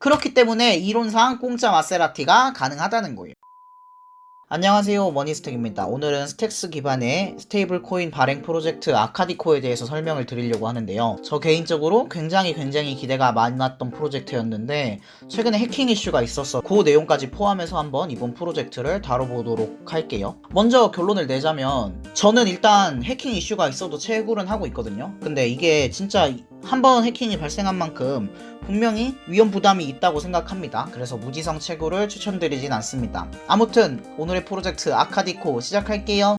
그렇기 때문에 이론상 공짜 마세라티가 가능하다는 거예요. 안녕하세요, 머니스택입니다. 오늘은 스택스 기반의 스테이블 코인 발행 프로젝트 아카디코에 대해서 설명을 드리려고 하는데요. 저 개인적으로 굉장히 기대가 많았던 프로젝트였는데 최근에 해킹 이슈가 있어서 그 내용까지 포함해서 한번 이번 프로젝트를 다뤄보도록 할게요. 먼저 결론을 내자면 저는 일단 해킹 이슈가 있어도 채굴은 하고 있거든요. 근데 이게 진짜 한번 해킹이 발생한 만큼 분명히 위험 부담이 있다고 생각합니다. 그래서 무지성 채굴을 추천드리진 않습니다. 아무튼 오늘의 프로젝트 아카디코 시작할게요.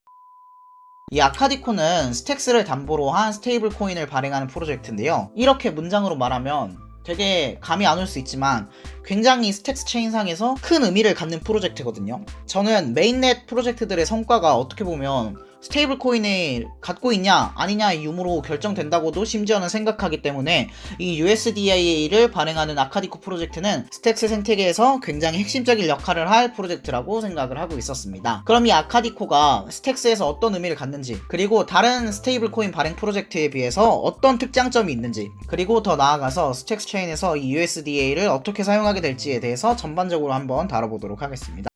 이 아카디코는 스택스를 담보로 한 스테이블 코인을 발행하는 프로젝트인데요. 이렇게 문장으로 말하면 되게 감이 안 올 수 있지만 굉장히 스택스 체인상에서 큰 의미를 갖는 프로젝트거든요. 저는 메인넷 프로젝트들의 성과가 어떻게 보면 스테이블 코인을 갖고 있냐 아니냐의 유무로 결정된다고도 심지어는 생각하기 때문에 이 USDA를 발행하는 아카디코 프로젝트는 스택스 생태계에서 굉장히 핵심적인 역할을 할 프로젝트라고 생각을 하고 있었습니다. 그럼 이 아카디코가 스택스에서 어떤 의미를 갖는지, 그리고 다른 스테이블 코인 발행 프로젝트에 비해서 어떤 특장점이 있는지, 그리고 더 나아가서 스택스 체인에서 이 USDA를 어떻게 사용하게 될지에 대해서 전반적으로 한번 다뤄보도록 하겠습니다.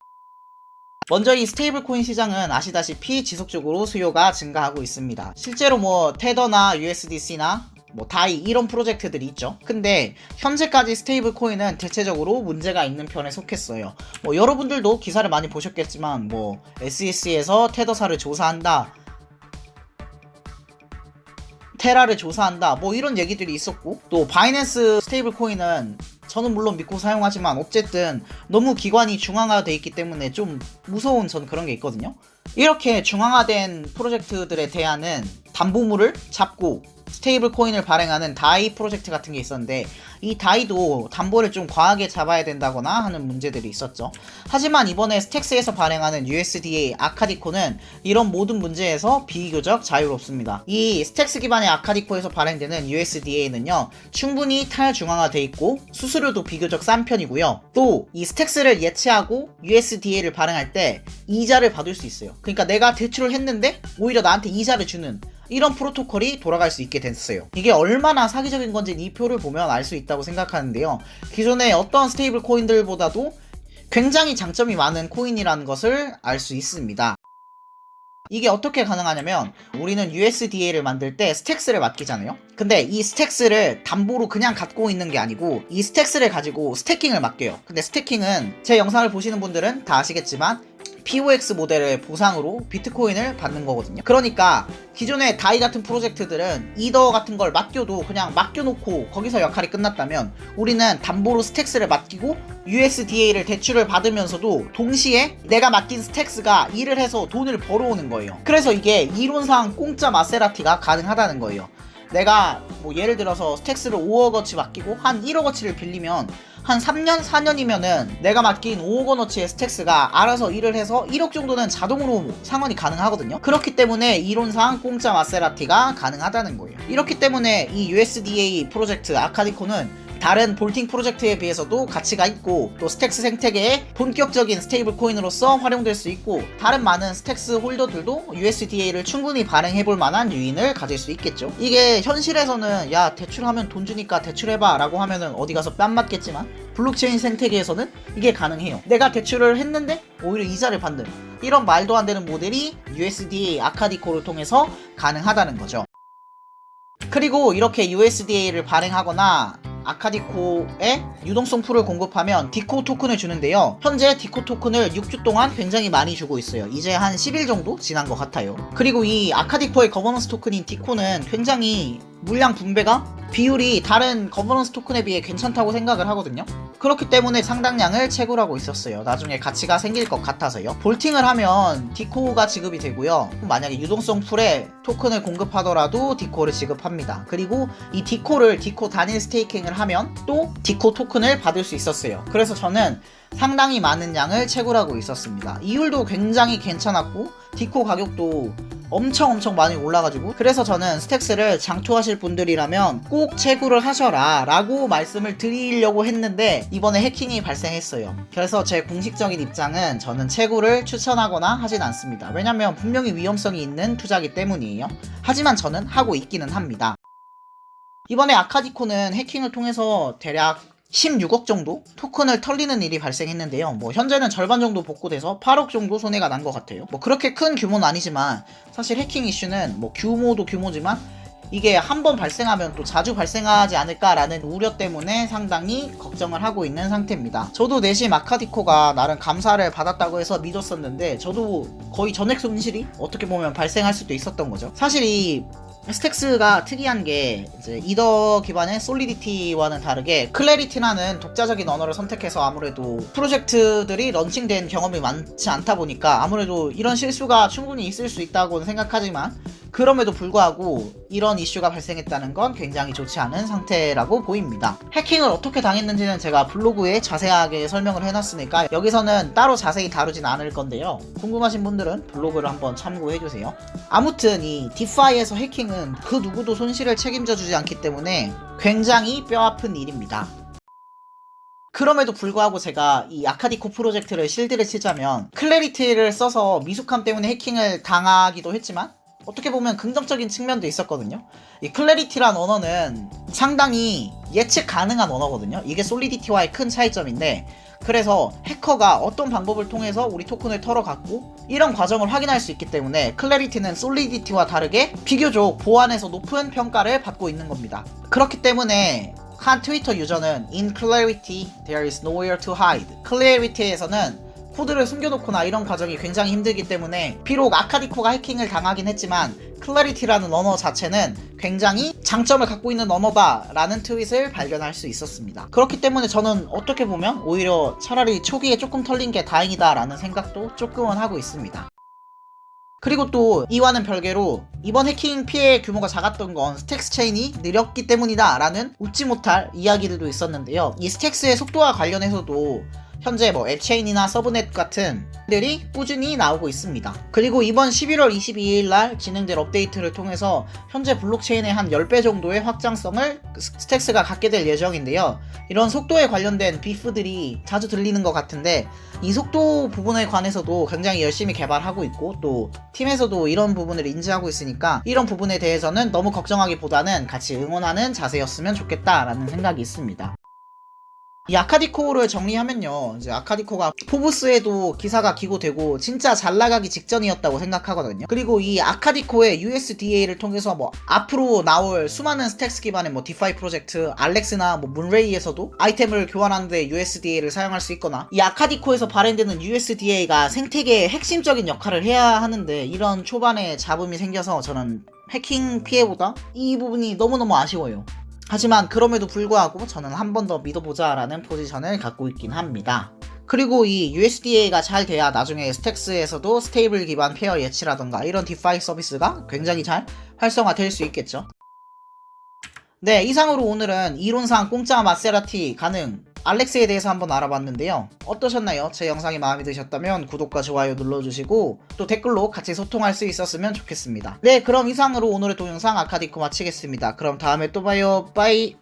먼저 이 스테이블 코인 시장은 아시다시피 지속적으로 수요가 증가하고 있습니다. 실제로 테더나 USDC나 다이 이런 프로젝트들이 있죠. 근데 현재까지 스테이블 코인은 대체적으로 문제가 있는 편에 속했어요. 여러분들도 기사를 많이 보셨겠지만 SEC에서 테더사를 조사한다, 테라를 조사한다, 이런 얘기들이 있었고, 또 바이낸스 스테이블 코인은 저는 물론 믿고 사용하지만 어쨌든 너무 기관이 중앙화되어 있기 때문에 좀 무서운 전 그런 게 있거든요. 이렇게 중앙화된 프로젝트들에 대한 담보물을 잡고 스테이블 코인을 발행하는 다이 프로젝트 같은 게 있었는데, 이 다이도 담보를 좀 과하게 잡아야 된다거나 하는 문제들이 있었죠. 하지만 이번에 스택스에서 발행하는 USDA 아카디코는 이런 모든 문제에서 비교적 자유롭습니다. 이 스택스 기반의 아카디코에서 발행되는 USDA는요, 충분히 탈중앙화되어 있고 수수료도 비교적 싼 편이고요. 또 이 스택스를 예치하고 USDA를 발행할 때 이자를 받을 수 있어요. 그러니까 내가 대출을 했는데 오히려 나한테 이자를 주는 이런 프로토콜이 돌아갈 수 있게 됐어요. 이게 얼마나 사기적인 건지 이 표를 보면 알 수 있다고 생각하는데요. 기존의 어떤 스테이블 코인들보다도 굉장히 장점이 많은 코인이라는 것을 알 수 있습니다. 이게 어떻게 가능하냐면, 우리는 USDA를 만들 때 스택스를 맡기잖아요. 근데 이 스택스를 담보로 그냥 갖고 있는 게 아니고 이 스택스를 가지고 스태킹을 맡겨요. 근데 스태킹은 제 영상을 보시는 분들은 다 아시겠지만 POX 모델의 보상으로 비트코인을 받는 거거든요. 그러니까 기존의 다이 같은 프로젝트들은 이더 같은 걸 맡겨도 그냥 맡겨놓고 거기서 역할이 끝났다면, 우리는 담보로 스택스를 맡기고 USDA를 대출을 받으면서도 동시에 내가 맡긴 스택스가 일을 해서 돈을 벌어오는 거예요. 그래서 이게 이론상 공짜 마세라티가 가능하다는 거예요. 내가 예를 들어서 스택스를 5억어치 맡기고 한 1억어치를 빌리면 한 3년, 4년이면은 내가 맡긴 5억원어치의 스택스가 알아서 일을 해서 1억 정도는 자동으로 상환이 가능하거든요. 그렇기 때문에 이론상 공짜 마세라티가 가능하다는 거예요. 이렇기 때문에 이 USDA 프로젝트 아카디코는 다른 볼팅 프로젝트에 비해서도 가치가 있고, 또 스택스 생태계의 본격적인 스테이블 코인으로서 활용될 수 있고, 다른 많은 스택스 홀더들도 USDA를 충분히 발행해볼 만한 유인을 가질 수 있겠죠. 이게 현실에서는 야 대출하면 돈 주니까 대출해봐 라고 하면은 어디 가서 뺨 맞겠지만, 블록체인 생태계에서는 이게 가능해요. 내가 대출을 했는데 오히려 이자를 받는 이런 말도 안 되는 모델이 USDA 아카디코를 통해서 가능하다는 거죠. 그리고 이렇게 USDA를 발행하거나 아카디코에 유동성 풀을 공급하면 디코 토큰을 주는데요. 현재 디코 토큰을 6주 동안 굉장히 많이 주고 있어요. 이제 한 10일 정도 지난 것 같아요. 그리고 이 아카디코의 거버넌스 토큰인 디코는 굉장히 물량 분배가 비율이 다른 거버넌스 토큰에 비해 괜찮다고 생각을 하거든요. 그렇기 때문에 상당량을 채굴하고 있었어요. 나중에 가치가 생길 것 같아서요. 볼팅을 하면 디코가 지급이 되고요. 만약에 유동성 풀에 토큰을 공급하더라도 디코를 지급합니다. 그리고 이 디코를 디코 단일 스테이킹을 하면 또 디코 토큰을 받을 수 있었어요. 그래서 저는 상당히 많은 양을 채굴하고 있었습니다. 이율도 굉장히 괜찮았고 디코 가격도 엄청 많이 올라가지고, 그래서 저는 스택스를 장투하실 분들이라면 꼭 채굴을 하셔라 라고 말씀을 드리려고 했는데 이번에 해킹이 발생했어요. 그래서 제 공식적인 입장은 저는 채굴을 추천하거나 하진 않습니다. 왜냐면 분명히 위험성이 있는 투자기 때문이에요. 하지만 저는 하고 있기는 합니다. 이번에 아카디코는 해킹을 통해서 대략 16억 정도 토큰을 털리는 일이 발생했는데요. 뭐 현재는 절반 정도 복구돼서 8억 정도 손해가 난 것 같아요. 뭐 그렇게 큰 규모는 아니지만 사실 해킹 이슈는 뭐 규모도 규모지만 이게 한 번 발생하면 또 자주 발생하지 않을까라는 우려 때문에 상당히 걱정을 하고 있는 상태입니다. 저도 내심 아카디코가 나름 감사를 받았다고 해서 믿었었는데 저도 거의 전액 손실이 어떻게 보면 발생할 수도 있었던 거죠. 사실 이 스택스가 특이한 게 이제 이더 기반의 솔리디티와는 다르게 클래리티라는 독자적인 언어를 선택해서 아무래도 프로젝트들이 런칭된 경험이 많지 않다 보니까 아무래도 이런 실수가 충분히 있을 수 있다고는 생각하지만 그럼에도 불구하고 이런 이슈가 발생했다는 건 굉장히 좋지 않은 상태라고 보입니다. 해킹을 어떻게 당했는지는 제가 블로그에 자세하게 설명을 해놨으니까 여기서는 따로 자세히 다루진 않을 건데요. 궁금하신 분들은 블로그를 한번 참고해주세요. 아무튼 이 디파이에서 해킹은 그 누구도 손실을 책임져 주지 않기 때문에 굉장히 뼈아픈 일입니다. 그럼에도 불구하고 제가 이 아카디코 프로젝트를 실드를 치자면 클래리티를 써서 미숙함 때문에 해킹을 당하기도 했지만 어떻게 보면 긍정적인 측면도 있었거든요. 이 클래리티란 언어는 상당히 예측 가능한 언어거든요. 이게 솔리디티와의 큰 차이점인데 그래서 해커가 어떤 방법을 통해서 우리 토큰을 털어갔고 이런 과정을 확인할 수 있기 때문에 클래리티는 솔리디티와 다르게 비교적 보안에서 높은 평가를 받고 있는 겁니다. 그렇기 때문에 한 트위터 유저는 In clarity, there is nowhere to hide. 클래리티에서는 코드를 숨겨놓거나 이런 과정이 굉장히 힘들기 때문에 비록 아카디코가 해킹을 당하긴 했지만 클래리티라는 언어 자체는 굉장히 장점을 갖고 있는 언어다 라는 트윗을 발견할 수 있었습니다. 그렇기 때문에 저는 어떻게 보면 오히려 차라리 초기에 조금 털린 게 다행이다 라는 생각도 조금은 하고 있습니다. 그리고 또 이와는 별개로 이번 해킹 피해 규모가 작았던 건 스택스 체인이 느렸기 때문이다 라는 웃지 못할 이야기들도 있었는데요. 이 스택스의 속도와 관련해서도 현재 뭐 앱체인이나 서브넷 같은 들이 꾸준히 나오고 있습니다. 그리고 이번 11월 22일 날 진행될 업데이트를 통해서 현재 블록체인의 한 10배 정도의 확장성을 스택스가 갖게 될 예정인데요. 이런 속도에 관련된 비프들이 자주 들리는 것 같은데 이 속도 부분에 관해서도 굉장히 열심히 개발하고 있고 또 팀에서도 이런 부분을 인지하고 있으니까 이런 부분에 대해서는 너무 걱정하기보다는 같이 응원하는 자세였으면 좋겠다라는 생각이 있습니다. 이 아카디코를 정리하면요, 이제 아카디코가 포브스에도 기사가 기고되고 진짜 잘 나가기 직전이었다고 생각하거든요. 그리고 이 아카디코의 USDA를 통해서 뭐 앞으로 나올 수많은 스택스 기반의 뭐 디파이 프로젝트 알렉스나 뭐 문레이에서도 아이템을 교환하는데 USDA를 사용할 수 있거나 이 아카디코에서 발행되는 USDA가 생태계의 핵심적인 역할을 해야 하는데 이런 초반에 잡음이 생겨서 저는 해킹 피해보다 이 부분이 너무너무 아쉬워요. 하지만 그럼에도 불구하고 저는 한 번 더 믿어보자 라는 포지션을 갖고 있긴 합니다. 그리고 이 USDA가 잘 돼야 나중에 스택스에서도 스테이블 기반 페어 예치라던가 이런 디파이 서비스가 굉장히 잘 활성화될 수 있겠죠. 네, 이상으로 오늘은 이론상 공짜 마세라티 가능 알렉스에 대해서 한번 알아봤는데요. 어떠셨나요? 제 영상이 마음에 드셨다면 구독과 좋아요 눌러주시고 또 댓글로 같이 소통할 수 있었으면 좋겠습니다. 네, 그럼 이상으로 오늘의 동영상 아카디코 마치겠습니다. 그럼 다음에 또 봐요. 빠이.